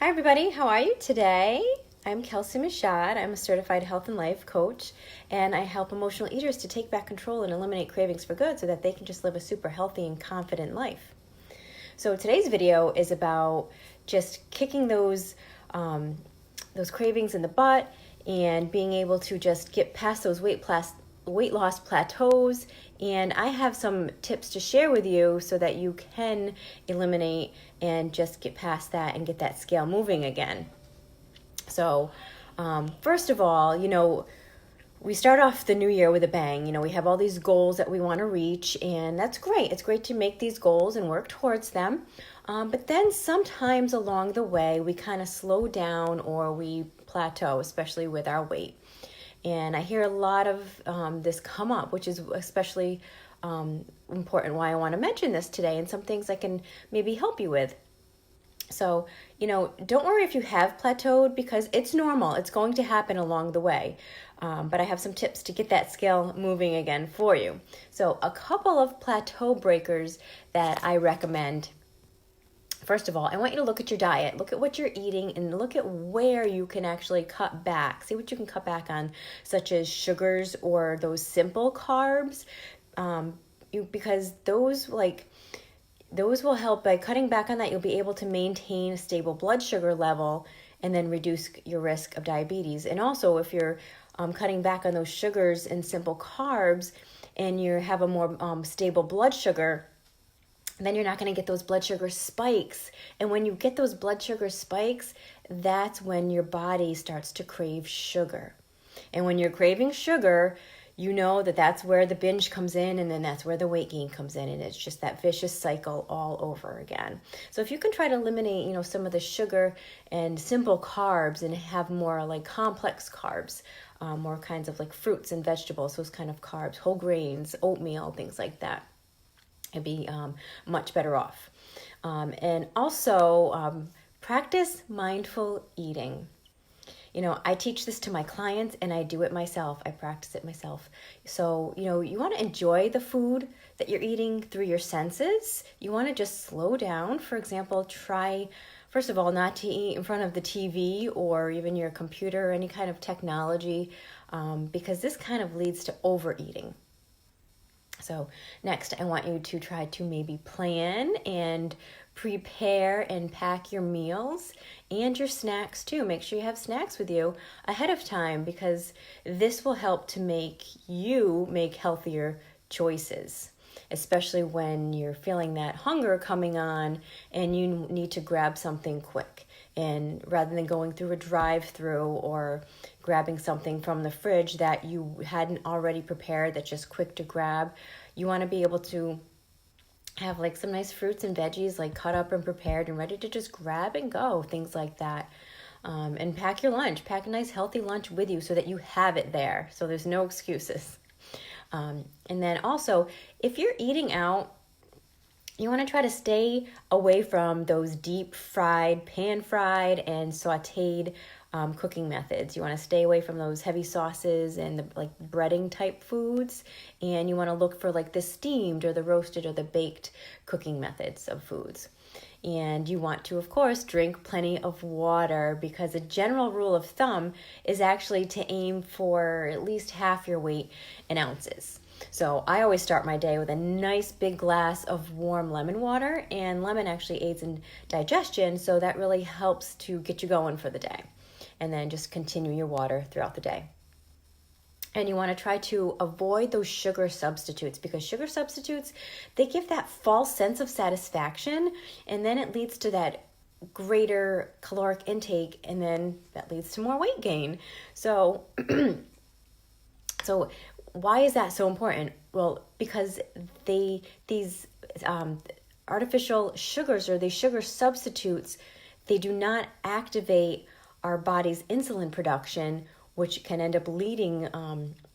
Hi everybody, how are you today? I'm Kelsey Mashad. I'm a certified health and life coach, and I help emotional eaters to take back control and eliminate cravings for good so that they can just live a super healthy and confident life. So today's video is about just kicking those cravings in the butt and being able to just get past those weight loss plateaus. And I have some tips to share with you so that you can eliminate and just get past that and get that scale moving again. So first of all, we start off the new year with a bang. We have all these goals that we want to reach, and that's great. It's great to make these goals and work towards them. But then sometimes along the way, we kind of slow down or we plateau, especially with our weight. And I hear a lot of this come up, which is especially important why I want to mention this today and some things I can maybe help you with. So, don't worry if you have plateaued because it's normal. It's going to happen along the way. But I have some tips to get that scale moving again for you. So a couple of plateau breakers that I recommend. First of all, I want you to look at your diet. Look at what you're eating and look at where you can actually cut back. See what you can cut back on, such as sugars or those simple carbs. Because those will help. By cutting back on that, you'll be able to maintain a stable blood sugar level and then reduce your risk of diabetes. And also, if you're cutting back on those sugars and simple carbs and you have a more stable blood sugar, then you're not going to get those blood sugar spikes. And when you get those blood sugar spikes, that's when your body starts to crave sugar. And when you're craving sugar, you know that that's where the binge comes in, and then that's where the weight gain comes in, and it's just that vicious cycle all over again. So if you can try to eliminate, some of the sugar and simple carbs and have more like complex carbs, more kinds of like fruits and vegetables, those kind of carbs, whole grains, oatmeal, things like that, it'd be much better off. And also practice mindful eating. I teach this to my clients and I do it myself. I practice it myself. So, you want to enjoy the food that you're eating through your senses. You want to just slow down. For example, try, first of all, not to eat in front of the TV or even your computer or any kind of technology, because this kind of leads to overeating. So next, I want you to try to maybe plan and prepare and pack your meals and your snacks too. Make sure you have snacks with you ahead of time because this will help to make you make healthier choices, especially when you're feeling that hunger coming on and you need to grab something quick. And rather than going through a drive-through or grabbing something from the fridge that you hadn't already prepared that's just quick to grab, you want to be able to have like some nice fruits and veggies like cut up and prepared and ready to just grab and go, things like that. And pack your lunch. Pack a nice healthy lunch with you so that you have it there, so there's no excuses. And then also, if you're eating out, you want to try to stay away from those deep fried, pan fried, and sauteed cooking methods. You want to stay away from those heavy sauces and the like breading type foods, and you want to look for like the steamed or the roasted or the baked cooking methods of foods. And you want to, of course, drink plenty of water because a general rule of thumb is actually to aim for at least half your weight in ounces. So I always start my day with a nice big glass of warm lemon water, and lemon actually aids in digestion, so that really helps to get you going for the day. And then just continue your water throughout the day. And you want to try to avoid those sugar substitutes because sugar substitutes, they give that false sense of satisfaction, and then it leads to that greater caloric intake, and then that leads to more weight gain. So why is that so important? Well, because these artificial sugars or these sugar substitutes, they do not activate our body's insulin production, which can end up leading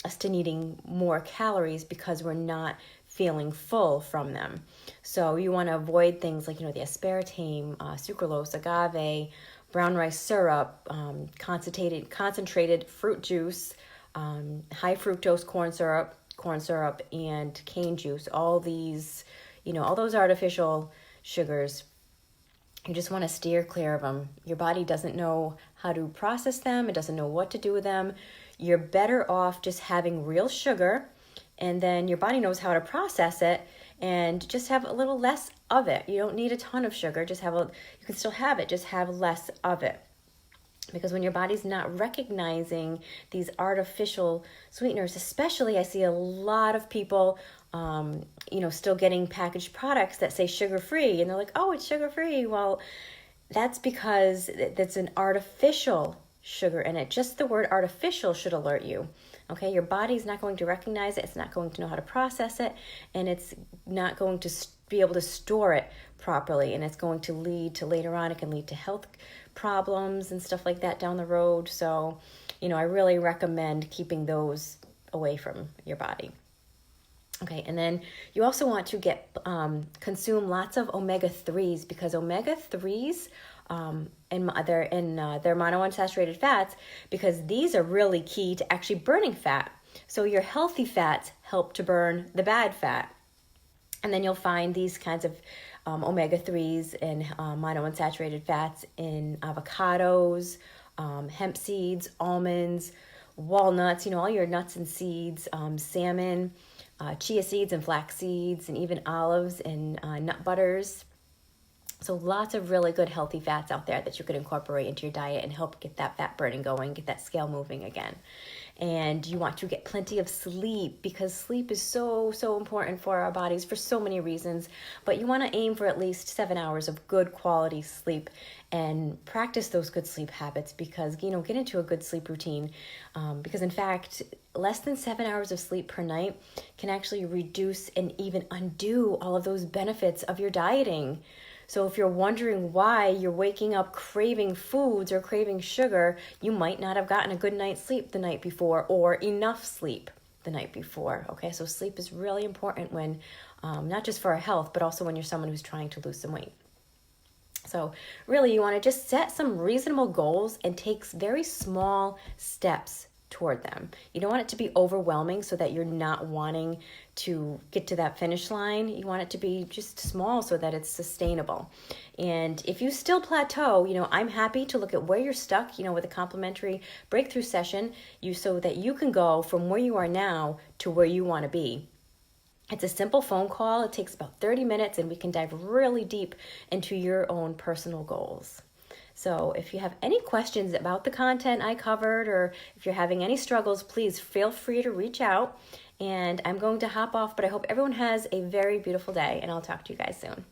us to needing more calories because we're not feeling full from them. So you want to avoid things like, the aspartame, sucralose, agave, brown rice syrup, concentrated fruit juice, high fructose corn syrup, and cane juice. All these, all those artificial sugars, You just want to steer clear of them. Your body doesn't know how to process them. It doesn't know what to do with them. You're better off just having real sugar, and then your body knows how to process it, and just have a little less of it. You don't need a ton of sugar. You can still have it, just have less of it. Because when your body's not recognizing these artificial sweeteners, especially I see a lot of people, still getting packaged products that say sugar-free, and they're like, oh, it's sugar-free. Well, that's because that's an artificial sugar in it. Just the word artificial should alert you. Okay, your body's not going to recognize it. It's not going to know how to process it, and it's not going to be able to store it properly, and it's going to lead to later on, it can lead to health problems and stuff like that down the road. So, I really recommend keeping those away from your body. Okay, and then you also want to consume lots of omega-3s, because omega-3s they're monounsaturated fats, because these are really key to actually burning fat. So your healthy fats help to burn the bad fat. And then you'll find these kinds of omega-3s and monounsaturated fats in avocados, hemp seeds, almonds, walnuts, all your nuts and seeds, salmon, chia seeds and flax seeds, and even olives and nut butters. So lots of really good healthy fats out there that you could incorporate into your diet and help get that fat burning going, get that scale moving again. And you want to get plenty of sleep, because sleep is so, so important for our bodies for so many reasons. But you want to aim for at least 7 hours of good quality sleep and practice those good sleep habits, because, get into a good sleep routine. Because in fact, less than 7 hours of sleep per night can actually reduce and even undo all of those benefits of your dieting. So if you're wondering why you're waking up craving foods or craving sugar, you might not have gotten a good night's sleep the night before, or enough sleep the night before. Okay, so sleep is really important when, not just for our health, but also when you're someone who's trying to lose some weight. So really, you want to just set some reasonable goals and take very small steps toward them. You don't want it to be overwhelming so that you're not wanting to get to that finish line. You want it to be just small so that it's sustainable. And if you still plateau, I'm happy to look at where you're stuck, with a complimentary breakthrough session, so that you can go from where you are now to where you want to be. It's a simple phone call. It takes about 30 minutes, and we can dive really deep into your own personal goals. So if you have any questions about the content I covered, or if you're having any struggles, please feel free to reach out. And I'm going to hop off, but I hope everyone has a very beautiful day, and I'll talk to you guys soon.